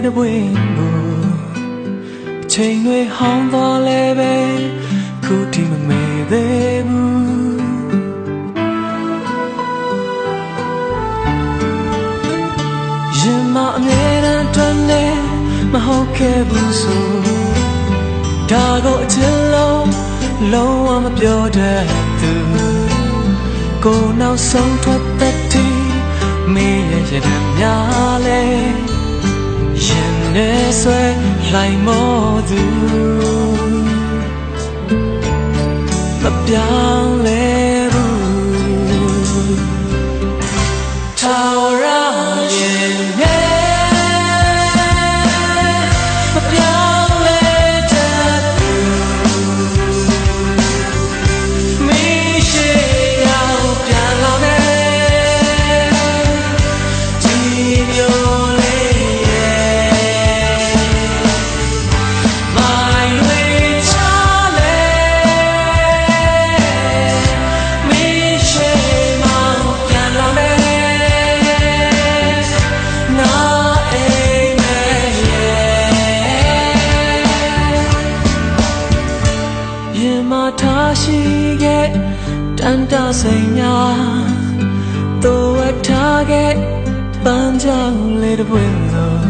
တပွင့်ကိုချိန်တွေဟောင်းသွားလဲပဲခုထိမမေ့သေးဘူးရင်မအမြဲတမ်းတွန်းနေမဟုတ်ခဲ့ဘူးဆိုဒါကိုအချစ်လုံးဝမပြောတတ်သူကိုနောက်ဆုံးထွက်သက်တီမေးရရတဲ့များလဲရင်နဲ့ဆွဲလိုက်မောသူမပြောင်းလဲဘူးထာဝရရင်နဲ့မပြောင်းလဲတတ်သူမိရှိရောက်ပြန်လာမယ်ဒီမျိုးလေးရဲ့မိုင်းတွေချလဲမိရှိမောင်ပြန်လာမယ်နာအိမ်မဲ့ရင်မထားရှိခဲ့တန်တဆိတ်များတို့ဝတ်ထားခဲ့ပန်းကြောင်လေးတစ်ပွင့်လို့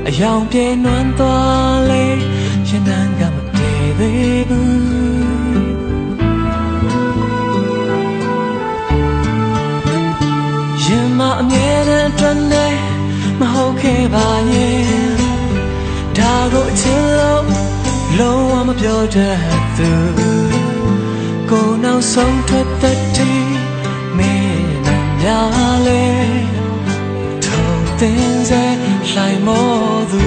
အယောင်ပြေနွမ်းသွားလေရင်နံကမတည်သေးဘူးရင်မအမြဲတမ်းတွန်းနေမဟုတ်ခဲ့ပါရဲ့ဒါကိုအချစ်လုံးဝမပြောတတ်သူကိုနောက်ဆုံးထွက်သက်တီမင်းနဲ့များလဲထုံးတင်စေလိုက်မောသူ